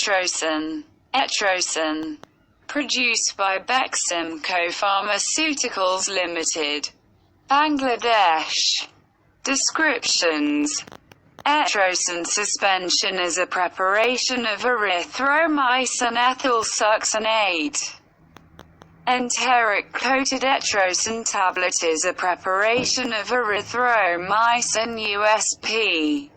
Etrocin. Etrocin. Produced by Beximco Pharmaceuticals Limited. Bangladesh. Descriptions. Etrocin suspension is a preparation of erythromycin ethyl succinate. Enteric-coated etrocin tablet is a preparation of erythromycin USP.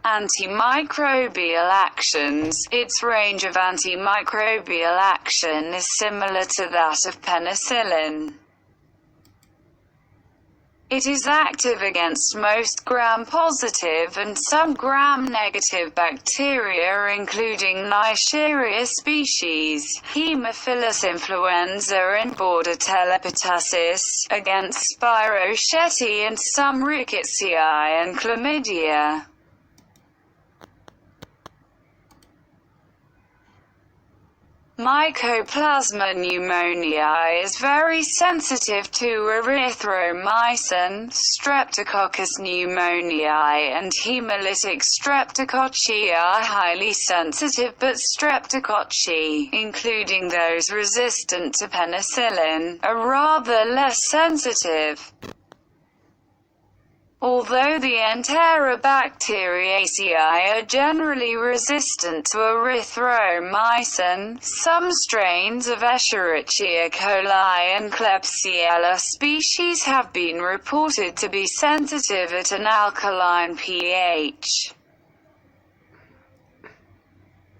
Antimicrobial actions. Its range of antimicrobial action is similar to that of penicillin. It is active against most gram-positive and some gram-negative bacteria including Neisseria species, Haemophilus influenza and Bordetella pertussis, against Spirochetes and some Rickettsia and Chlamydia. Mycoplasma pneumoniae is very sensitive to erythromycin, Streptococcus pneumoniae and hemolytic streptococci are highly sensitive, but streptococci, including those resistant to penicillin, are rather less sensitive. Although the Enterobacteriaceae are generally resistant to erythromycin, some strains of Escherichia coli and Klebsiella species have been reported to be sensitive at an alkaline pH.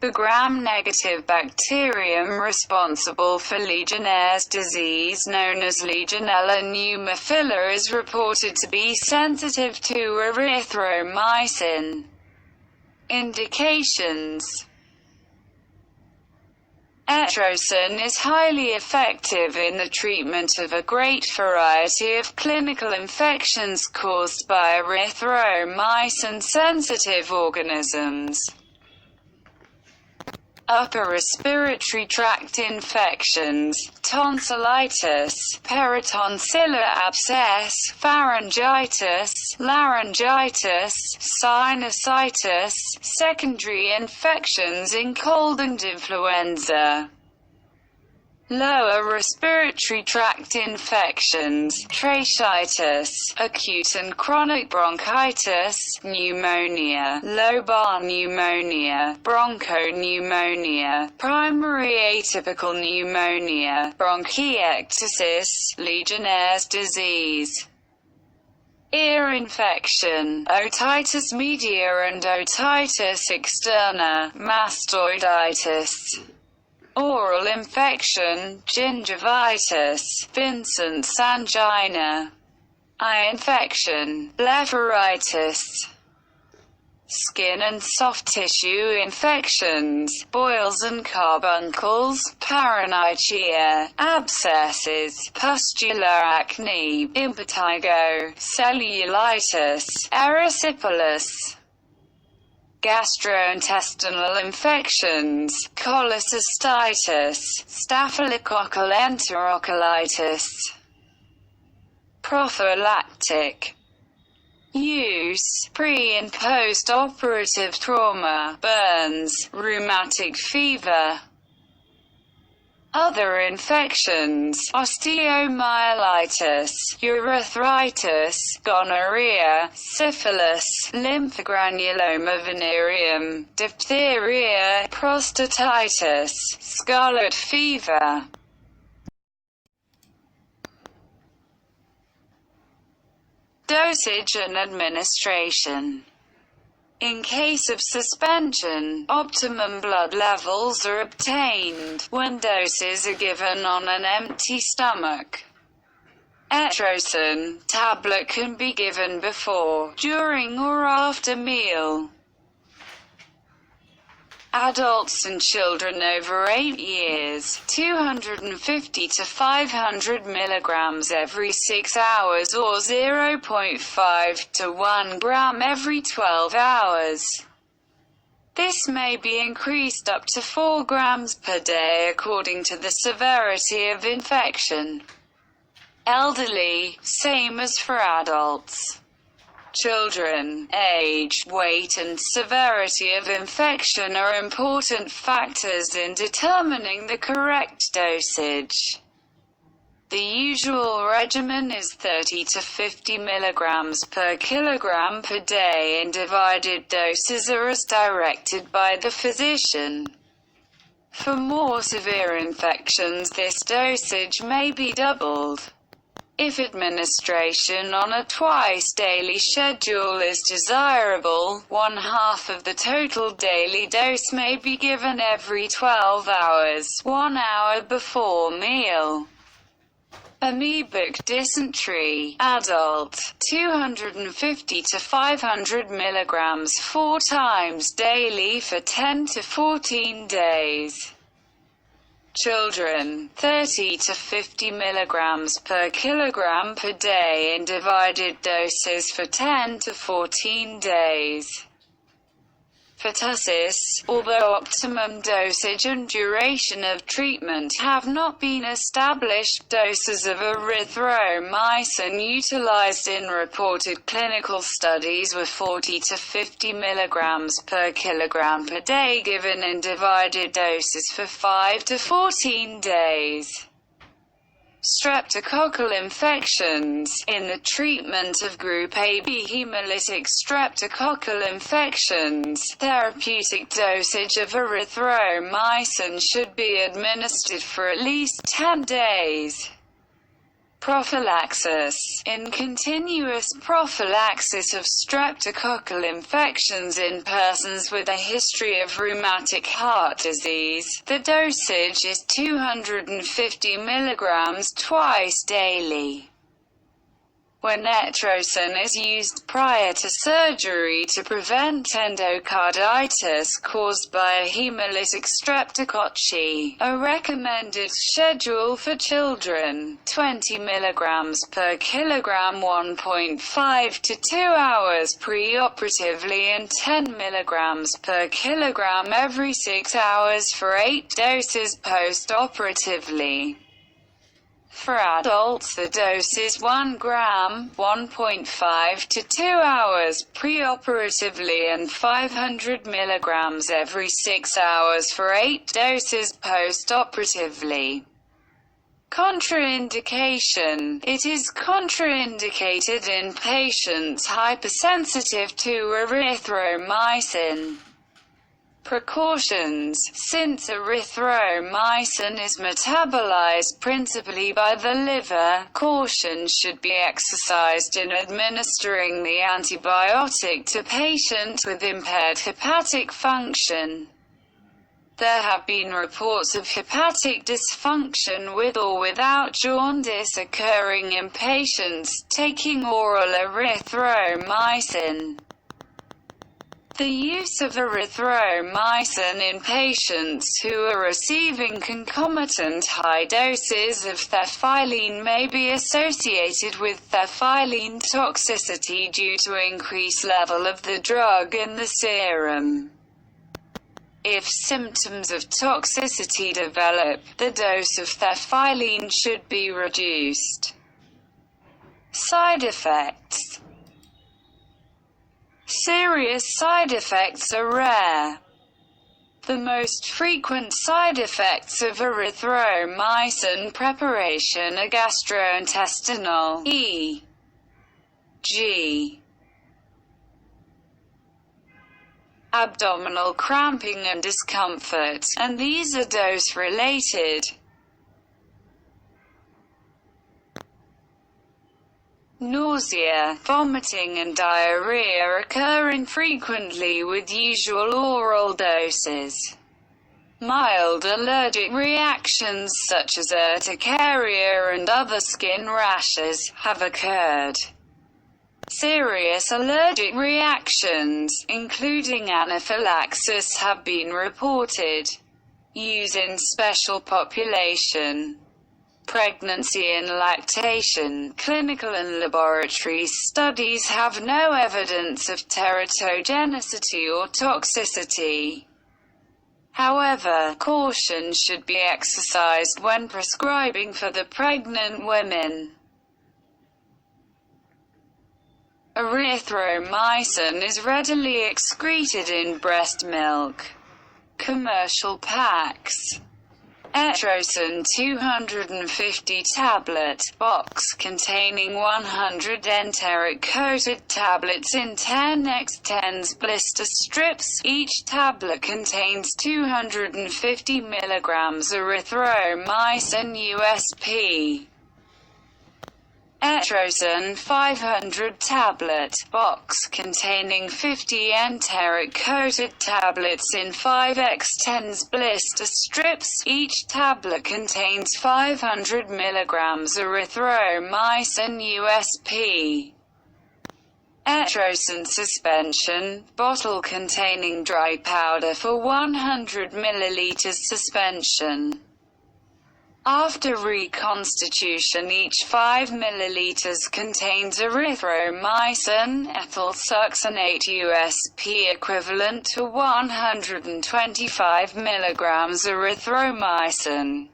The gram-negative bacterium responsible for Legionnaire's disease, known as Legionella pneumophila, is reported to be sensitive to erythromycin. Indications. Etrocin is highly effective in the treatment of a great variety of clinical infections caused by erythromycin-sensitive organisms. Upper respiratory tract infections, tonsillitis, peritonsillar abscess, pharyngitis, laryngitis, sinusitis, secondary infections in cold and influenza. Lower respiratory tract infections, tracheitis, acute and chronic bronchitis, pneumonia, lobar pneumonia, bronchopneumonia, primary atypical pneumonia, bronchiectasis, Legionnaire's disease. Ear infection, otitis media and otitis externa, mastoiditis. Oral infection, gingivitis, Vincent's angina. Eye infection, blepharitis. Skin and soft tissue infections, boils and carbuncles, paronychia, abscesses, pustular acne, impetigo, cellulitis, erysipelas. Gastro-intestinal infections, cholecystitis, staphylococcal enterocolitis. Prophylactic use, pre- and post-operative trauma, burns, rheumatic fever. Other infections, osteomyelitis, urethritis, gonorrhea, syphilis, lymphogranuloma venereum, diphtheria, prostatitis, scarlet fever. Dosage and administration. In case of suspension, optimum blood levels are obtained when doses are given on an empty stomach. Etrocin tablet can be given before, during or after meal. Adults and children over 8 years, 250 to 500 milligrams every 6 hours or 0.5 to 1 gram every 12 hours. This may be increased up to 4 grams per day according to the severity of infection. Elderly, same as for adults. Children, age, weight and severity of infection are important factors in determining the correct dosage. The usual regimen is 30 to 50 mg per kilogram per day, and divided doses are as directed by the physician. For more severe infections, this dosage may be doubled. If administration on a twice-daily schedule is desirable, 1/2 of the total daily dose may be given every 12 hours, 1 hour before meal. Amoebic dysentery, adult, 250 to 500 mg 4 times daily for 10 to 14 days. Children, 30 to 50 mg per kilogram per day in divided doses for 10 to 14 days. Pertussis, although optimum dosage and duration of treatment have not been established, doses of erythromycin utilized in reported clinical studies were 40 to 50 mg per kilogram per day, given in divided doses for 5 to 14 days. Streptococcal infections. In the treatment of Group AB hemolytic streptococcal infections, therapeutic dosage of erythromycin should be administered for at least 10 days. Prophylaxis. In continuous prophylaxis of streptococcal infections in persons with a history of rheumatic heart disease, the dosage is 250 mg twice daily. When Etrocin is used prior to surgery to prevent endocarditis caused by a hemolytic streptococci, a recommended schedule for children, 20 mg per kilogram 1.5 to 2 hours preoperatively and 10 mg per kilogram every 6 hours for 8 doses postoperatively. For adults, the dose is 1 gram, 1.5 to 2 hours preoperatively and 500 mg every 6 hours for 8 doses postoperatively. Contraindication. It is contraindicated in patients hypersensitive to erythromycin. Precautions. Since erythromycin is metabolized principally by the liver, caution should be exercised in administering the antibiotic to patients with impaired hepatic function. There have been reports of hepatic dysfunction with or without jaundice occurring in patients taking oral erythromycin. The use of erythromycin in patients who are receiving concomitant high doses of thephylline may be associated with thephylline toxicity due to increased level of the drug in the serum. If symptoms of toxicity develop, the dose of thephylline should be reduced. Side effects. Serious side effects are rare. The most frequent side effects of erythromycin preparation are gastrointestinal, e.g. abdominal cramping and discomfort, and these are dose-related. Nausea, vomiting and diarrhea occur infrequently with usual oral doses. Mild allergic reactions such as urticaria and other skin rashes have occurred. Serious allergic reactions, including anaphylaxis, have been reported. Use in special population. Pregnancy and lactation. Clinical and laboratory studies have no evidence of teratogenicity or toxicity. However, caution should be exercised when prescribing for the pregnant women. Erythromycin is readily excreted in breast milk. Commercial packs. Etrocin 250 tablet box containing 100 enteric-coated tablets in 10x10s blister strips. Each tablet contains 250 mg erythromycin USP. Etrocin 500 tablet box containing 50 enteric-coated tablets in 5x10s blister strips. Each tablet contains 500 mg erythromycin USP. Etrocin suspension bottle containing dry powder for 100 ml suspension. After reconstitution, each 5 ml contains erythromycin ethyl succinate USP equivalent to 125 mg erythromycin.